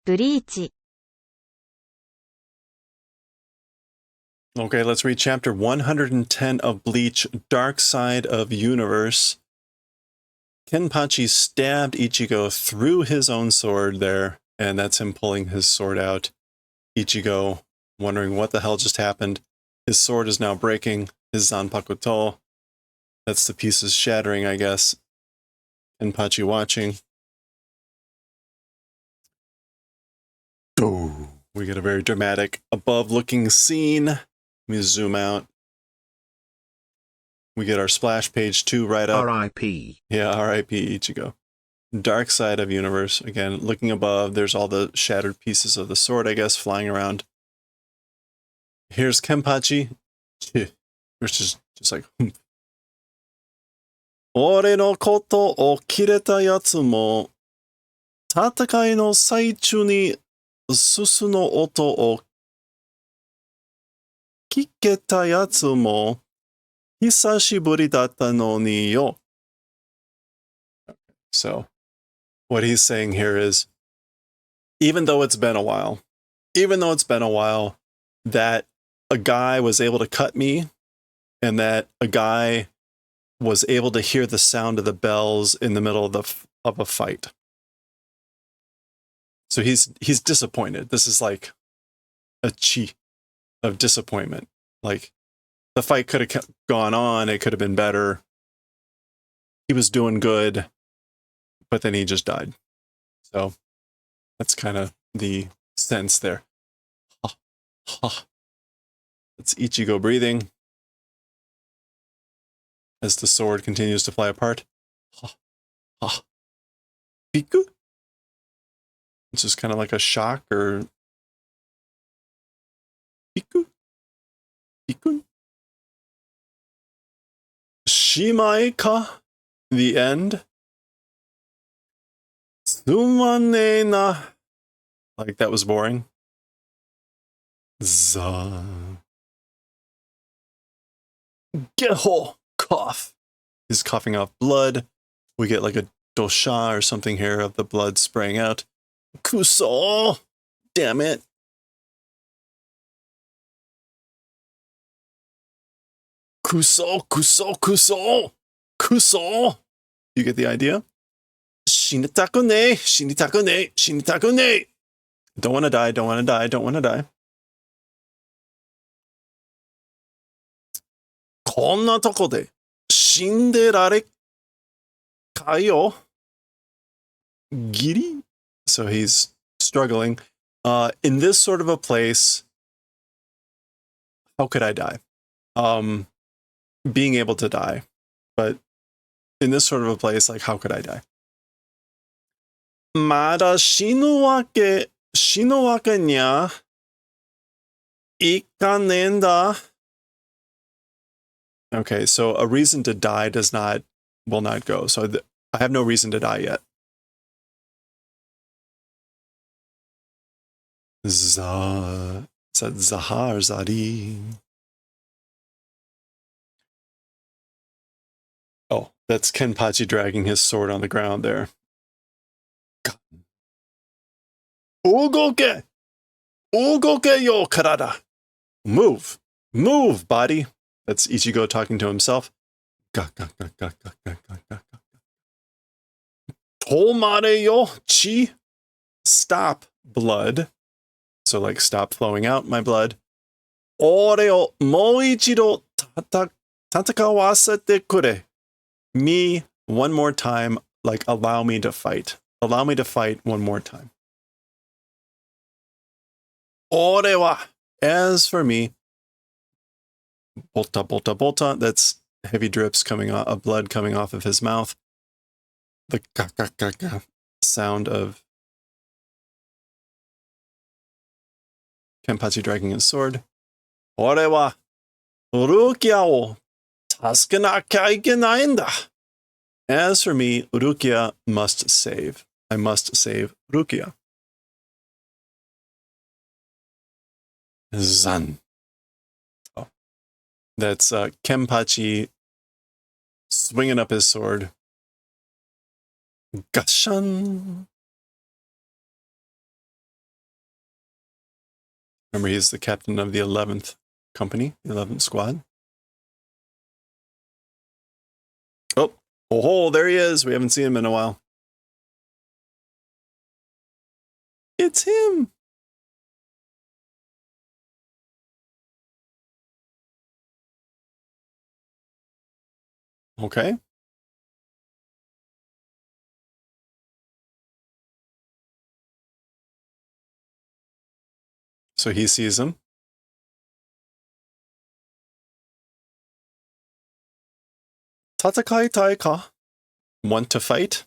BLEACH. Okay, let's read chapter 110 of Bleach, Dark Side of Universe. Kenpachi stabbed Ichigo through his own sword there, and that's him pulling his sword out. Ichigo wondering what the hell just happened. His sword is now breaking, his Zanpakuto. That's the pieces shattering, I guess. Kenpachi watching. Oh, we get a very dramatic above-looking scene. Let me zoom out. We get our splash page 2 right up. R.I.P. Yeah, R.I.P. Ichigo. Dark Side of Universe. Again, looking above, there's all the shattered pieces of the sword, I guess, flying around. Here's Kenpachi. It's just like, Ore no koto o kireta yatsu mo, tatakai no saichu ni susu no oto o kiketa yatsu mo, hisashiburi datta no ni yo. So, what he's saying here is, even though it's been a while, that a guy was able to cut me, and that a guy was able to hear the sound of the bells in the middle of a fight. So he's disappointed. This is like a chi of disappointment. Like, the fight could have gone on, it could have been better. He was doing good, but then he just died. So that's kind of the sense there. That's Ichigo breathing as the sword continues to fly apart. Piku. It's just kind of like a shock, or Piku. Piku. Shimai ka. The end. Sumane na. Like, that was boring. Za. Geho. Cough. He's coughing off blood. We get like a dosha or something here of the blood spraying out. Kuso! Damn it. Kuso, kuso, kuso! Kuso! You get the idea? Shinitaku ne, shinitaku ne, shinitaku ne! Don't want to die, don't want to die, don't want to die. Konna toko de shinderare kayo? Giri? So he's struggling. In this sort of a place, how could I die? Being able to die. But in this sort of a place, like, how could I die? Mada shinu wake nya ikanenda. Okay, so a reason to die will not go. So I have no reason to die yet. Zahar Zari. Oh, that's Kenpachi dragging his sword on the ground there. Ugoke! Ugoke yo karada! Move! Move, body! That's Ichigo talking to himself. Tomare yo chi! Stop, blood. So, like, stop flowing out, my blood. Ore o mou ichido tatakawasete kure. Me, one more time, like, allow me to fight. Allow me to fight one more time. Ore wa, as for me, bolta, bolta, bolta, that's heavy drips coming off, of blood coming off of his mouth. The ka sound of Kenpachi dragging his sword. Ore wa, Urukia o tasukenakia ikenai nda. As for me, Urukia must save. I must save Urukia. Zan. Oh. That's Kenpachi swinging up his sword. Gashan. Remember, he's the captain of the 11th company, the 11th squad. Oh, there he is. We haven't seen him in a while. It's him. Okay. So he sees him. Tatakatai ka? Want to fight?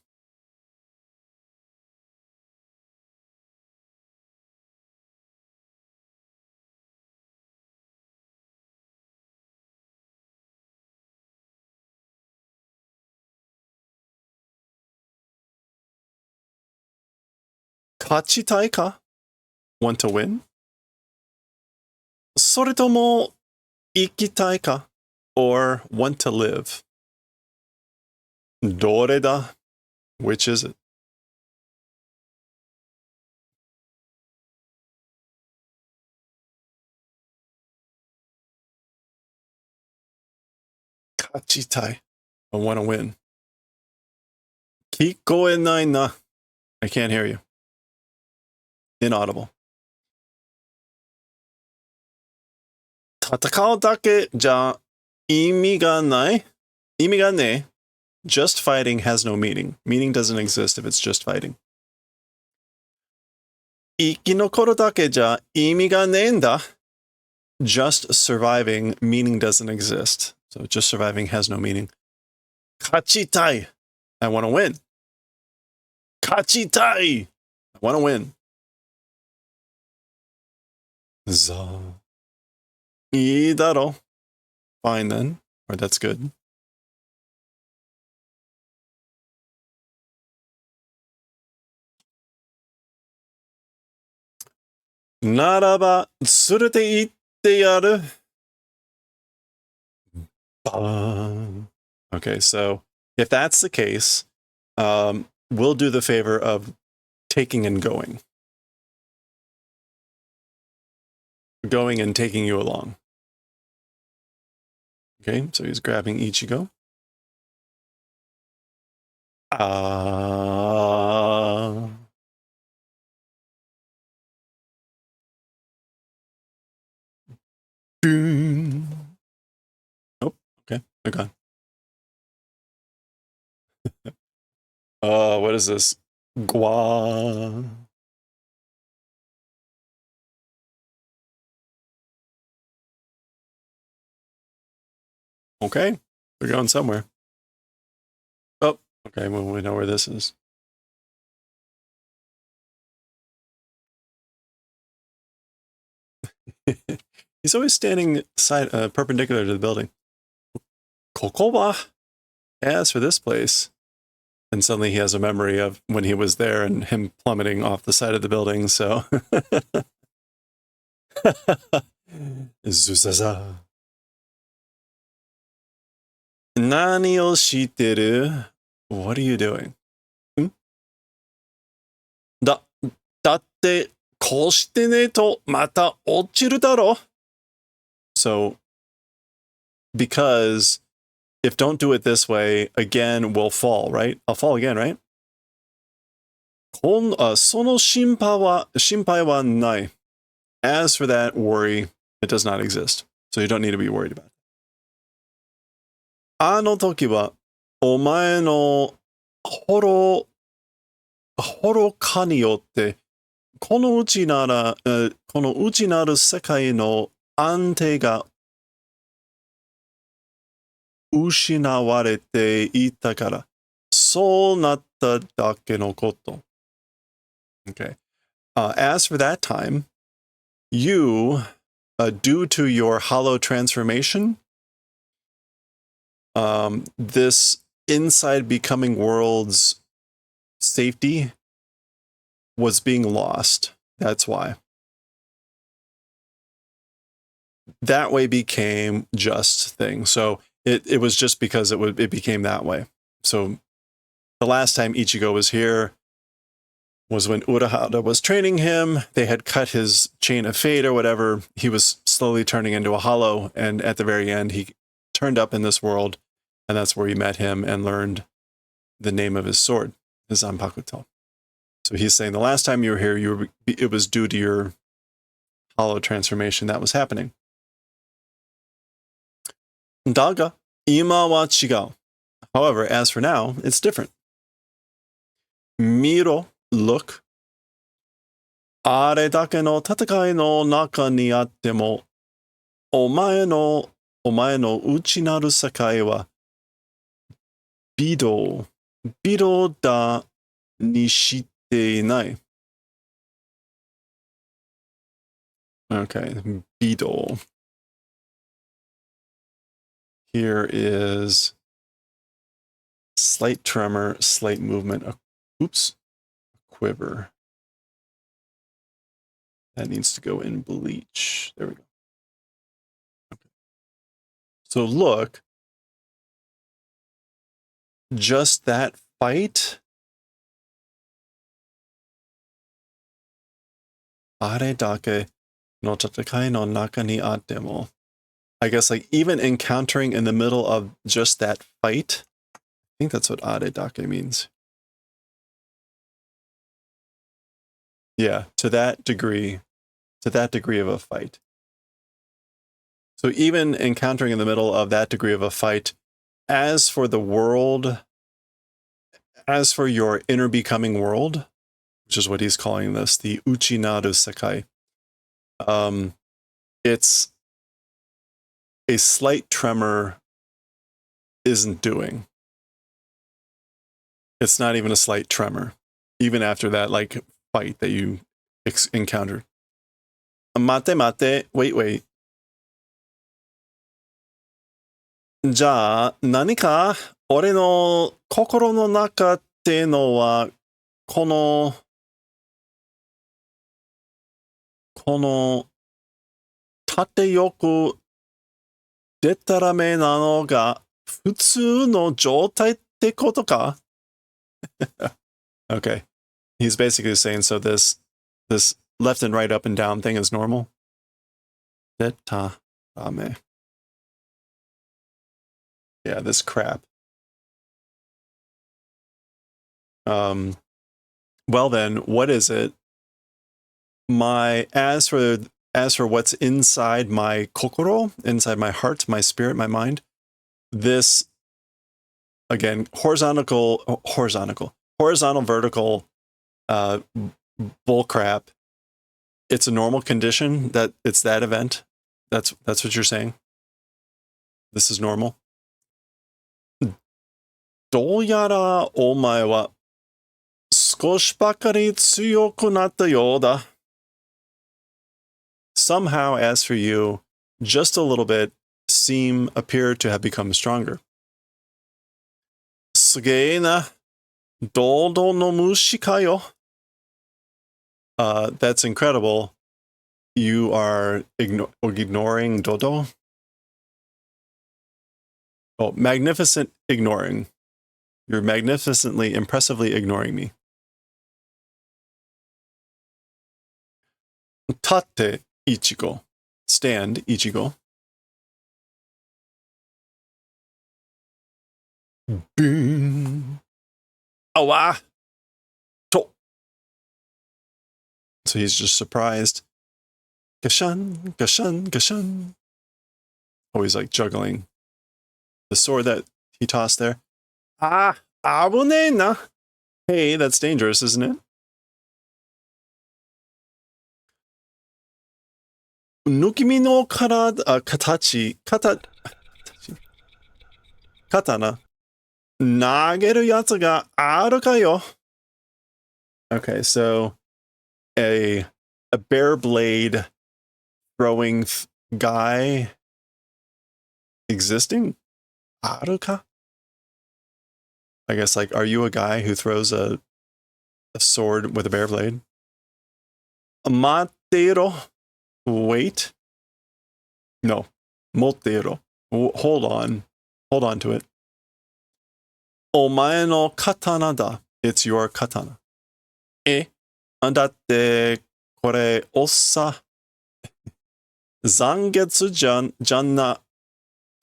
Kachitai ka? Want to win? それとも生きたいか? Or want to live? どれだ? Which is it? Kachitai. I want to win. Kikoenai na. I can't hear you. Inaudible. 戦うだけじゃ意味がない?意味がねえ. Just fighting has no meaning. Meaning doesn't exist if it's just fighting. 生き残るだけじゃ意味がねえんだ. Just surviving, meaning doesn't exist. So just surviving has no meaning. 勝ちたい. I want to win. 勝ちたい. I want to win. ざいいだろ. Fine then. Or that's good. ならば連れて行ってやる. Okay, so if that's the case, we'll do the favor of taking and going. Going and taking you along. Okay, so he's grabbing Ichigo. Oh, okay, they're gone. What is this? Gua. Okay, they're going somewhere. Oh, okay, well, we know where this is. He's always standing perpendicular to the building. Kokoba. As for this place, and suddenly he has a memory of when he was there and him plummeting off the side of the building. So, Zuzaza. Nani o shiteru? What are you doing? Datteこうしてねとまた落ちるだろ. So, because if don't do it this way, again, we'll fall, right? I'll fall again, right? その心配はない. As for that worry, it does not exist. So you don't need to be worried about it. あの時は、お前の愚かによって、この内なる世界の安定が失われていたから、そうなっただけのこと。Okay. As for that time, you, due to your hollow transformation, this inside becoming world's safety was being lost. That's why. That way became just thing. So it was just because it became that way. So the last time Ichigo was here, was when Urahara was training him. They had cut his chain of fate or whatever. He was slowly turning into a hollow, and at the very end, he turned up in this world, and that's where he met him and learned the name of his sword, his Zanpakuto. So he's saying the last time you were here, it was due to your hollow transformation that was happening. Daga, ima wa chigau. However, as for now, it's different. Miro, look. Are dake no tatakai no naka ni atte mo, omae no uchi naru sakai wa bido da ni shite inai. Okay, bido. Here is slight tremor, slight movement. Oops, quiver. That needs to go in bleach. There we go. Okay. So look, just that fight. Are dake no tatakai no naka ni atte mo. I guess like even encountering in the middle of just that fight, I think that's what are dake means. Yeah, to that degree of a fight. So even encountering in the middle of that degree of a fight, as for the world, as for your inner becoming world, which is what he's calling this, the uchi naru sakai, it's a slight tremor isn't doing. It's not even a slight tremor, even after that like fight that you encountered. Mate, wait. じゃあ、何か俺の心の中ってのは、この縦よくでたらめなのが普通の状態ってことか? Okay. He's basically saying, so this left and right, up and down thing is normal. Detarame. Yeah, this crap. Well then, what is it? As for what's inside my kokoro, inside my heart, my spirit, my mind, this, again, horizontal, vertical, bullcrap. It's a normal condition that it's that event. That's what you're saying. This is normal. どうやらお前は少しばかり強くなったようだ. Somehow, as for you, just a little bit, appear to have become stronger. すげえな。堂々の虫かよ. That's incredible. You are ignoring Dodo? Oh, magnificent ignoring. You're magnificently, impressively ignoring me. Tate Ichigo. Stand, Ichigo. Boom. Awa. To. So he's just surprised. Gashan, gashan, gashan. Oh, he's like juggling the sword that he tossed there. Ah, abune na. Hey, that's dangerous, isn't it? Nukimi no katana. Nageru yatsu ga aru ka yo? Okay, so a bare blade throwing guy existing? Aruka? I guess, like, are you a guy who throws a sword with a bare blade? Matero. Wait. No. Motero. Hold on. Hold on to it. Omae no katana da. It's your katana. だって、これ、おっさ、残月じゃんな.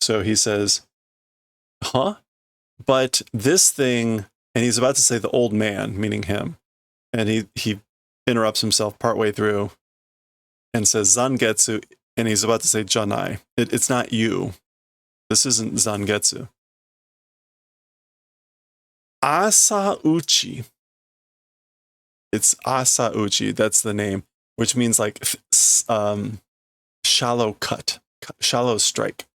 So he says, huh? But this thing, and he's about to say the old man, meaning him, and he interrupts himself partway through and says zangetsu, and he's about to say janai. It's not you. This isn't zangetsu. Asauchi. It's Asauchi. That's the name, which means like shallow cut, shallow strike.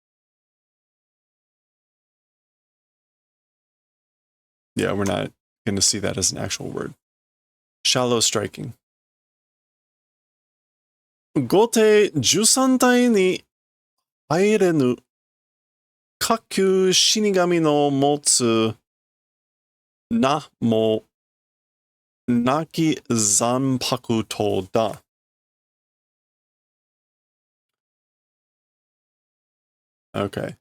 Yeah, we're not going to see that as an actual word. Shallow striking. 後手13体に入れぬ下級死神の持つ名もなき残白刀だ. Okay.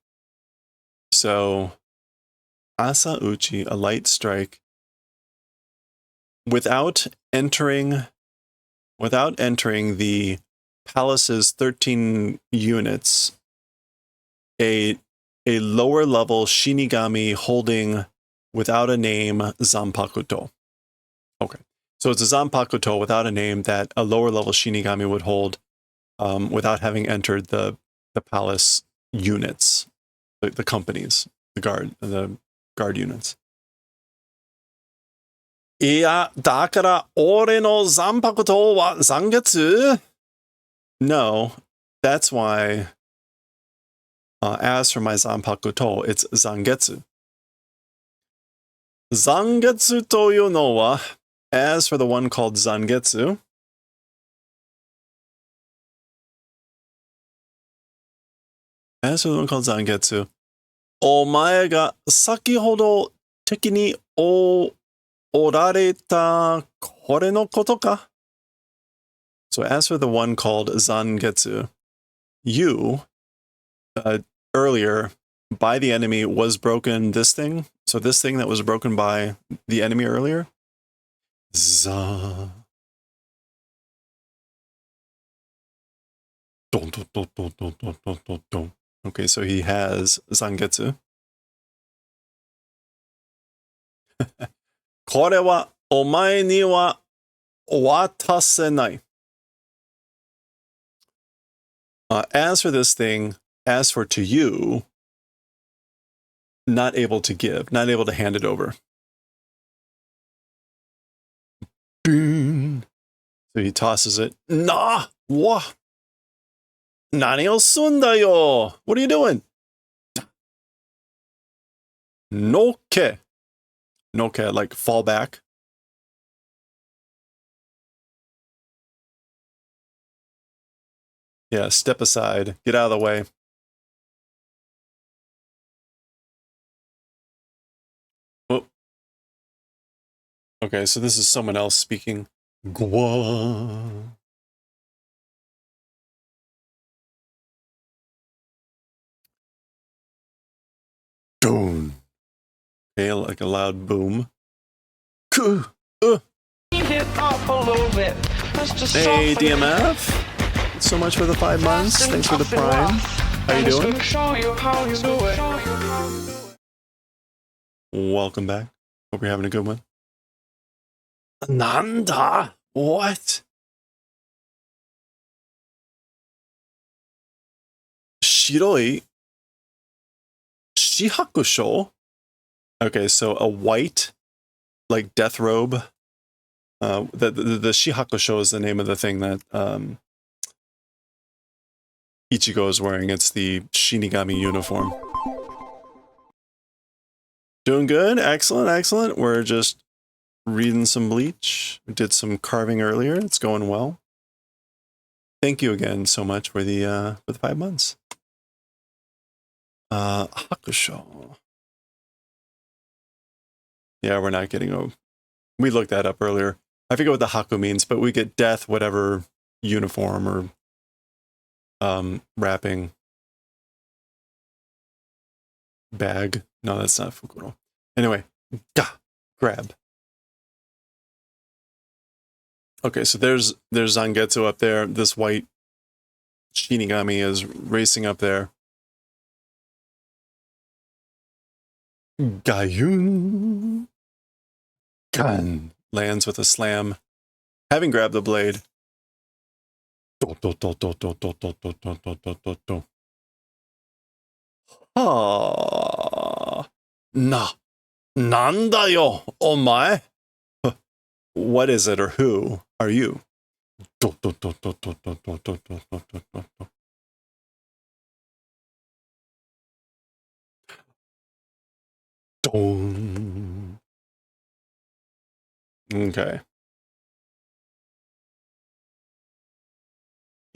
So, Asauchi, a light strike, without entering the palace's 13 units, a lower level Shinigami holding without a name Zanpakuto. Okay. So it's a Zanpakuto without a name that a lower level Shinigami would hold without having entered the palace units, the companies, the guard units. いや、だから俺の残白刀は残月? No, that's why, as for my zanpakuto, it's zangetsu. Zangetsu to you know wa, as for the one called zangetsu, omae ga sakihodo teki ni orareta kore no koto ka? So as for the one called zangetsu, you, earlier, by the enemy was broken this thing. So this thing that was broken by the enemy earlier. Za. Okay, so he has zangetsu. これはお前には渡せない. As for this thing, as for to you, not able to give, not able to hand it over. So he tosses it. Nah, what? Nani o sunda yo? What are you doing? Noke. Noke, like fall back. Yeah, step aside. Get out of the way. Oh. Okay, so this is someone else speaking. Gwa. Boom. Okay, like a loud boom. Hey, DMF. Thanks so much for the 5 months. Thanks for the Prime. How you doing? Welcome back. Hope you're having a good one. Nanda? What? Shiroi Shihakusho? Okay, so a white, like death robe. The Shihakusho is the name of the thing that Ichigo is wearing. It's the Shinigami uniform. Doing good. Excellent, excellent. We're just reading some Bleach. We did some carving earlier. It's going well. Thank you again so much for the 5 months. Hakusho. Yeah, we're not getting we looked that up earlier. I forget what the Haku means, but we get death, whatever uniform or wrapping bag. No, that's not Fukuro. Anyway, grab. Okay, so there's Zangetsu up there. This white Shinigami is racing up there. Gayun. Gun lands with a slam, having grabbed the blade. Ah, nanda yo, omae. What is it or who are you? Okay.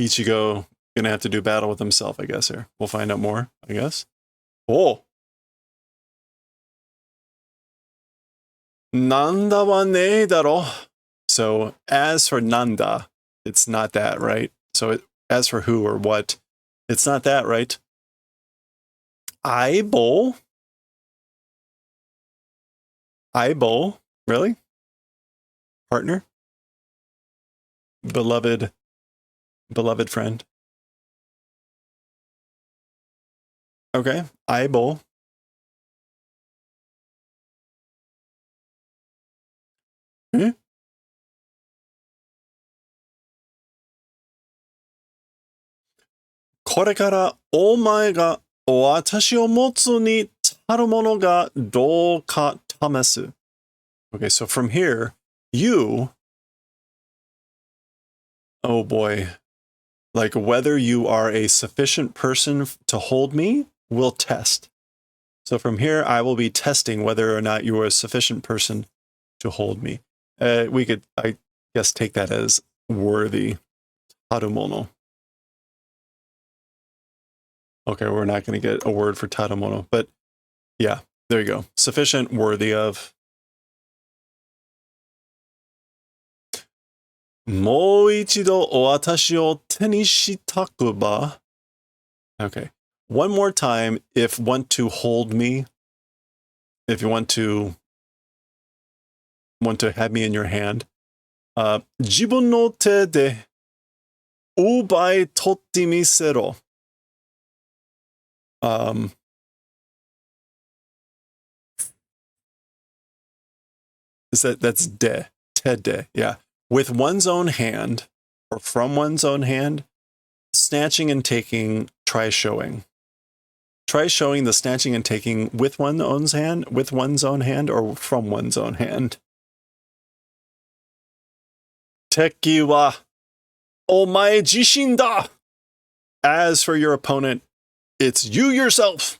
Ichigo gonna have to do battle with himself, I guess, here. We'll find out more, I guess. Oh. Nanda wa nee daro. So as for Nanda, it's not that, right? So as for who or what, it's not that, right? Aibo? Aibo? Really? Partner? Beloved friend? Okay. Aibo. Hmm? これからお前が私を持つに足るものがどうか試す. Okay, so from here, you, oh boy, like whether you are a sufficient person to hold me will test. So from here, I will be testing whether or not you are a sufficient person to hold me. We could, I guess, take that as worthy. Tarumono. Okay, we're not going to get a word for Tarumono, but yeah, there you go. Sufficient, worthy of. もう一度私を手にしたくば. Okay. One more time, if want to hold me, if you want to have me in your hand, 自分の手で奪い取ってみせろ. That's de, tede, yeah. With one's own hand, or from one's own hand, snatching and taking, try showing. Try showing the snatching and taking with one's own hand, or from one's own hand. Teki wa omae jishin da. As for your opponent, it's you yourself.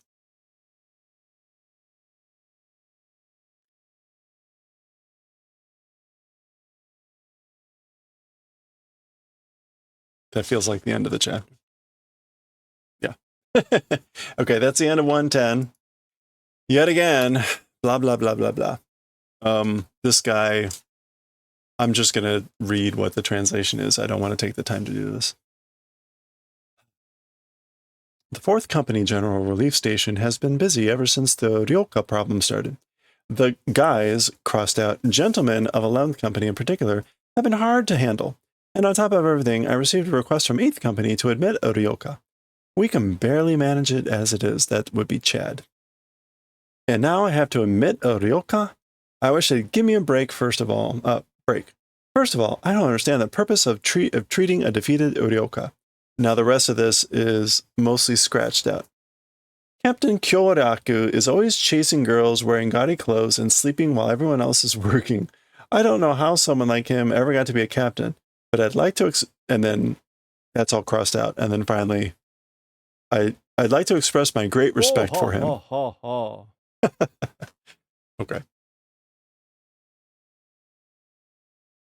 That feels like the end of the chapter. Yeah. Okay, that's the end of 110. Yet again, blah, blah, blah, blah, blah. This guy, I'm just going to read what the translation is. I don't want to take the time to do this. The 4th Company General Relief Station has been busy ever since the Ryoka problem started. The guys, crossed out gentlemen of 11th Company in particular, have been hard to handle. And on top of everything, I received a request from 8th Company to admit a Ryoka. We can barely manage it as it is. That would be Chad. And now I have to admit a Ryoka? I wish they'd give me a break first of all. First of all, I don't understand the purpose of treating a defeated Ryoka. Now the rest of this is mostly scratched out. Captain Kyoraku is always chasing girls wearing gaudy clothes and sleeping while everyone else is working. I don't know how someone like him ever got to be a captain, but I'd like to and then that's all crossed out. And then finally, I'd like to express my great respect for him. Okay.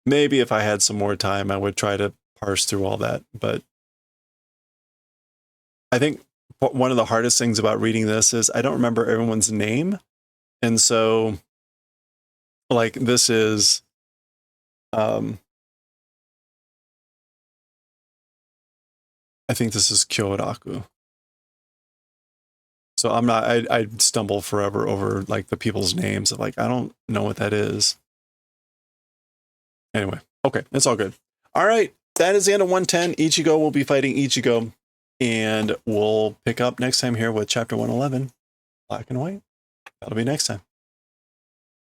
Maybe if I had some more time, I would try to parse through all that. But I think one of the hardest things about reading this is I don't remember everyone's name. And so, like, this is, I think this is Kyoraku. So I'm not, I'd stumble forever over, like, the people's names of, like, I don't know what that is. Anyway, Okay, it's all good. All right, that is the end of 110. Ichigo will be fighting Ichigo, and we'll pick up next time here with chapter 111, Black and White. That'll be next time.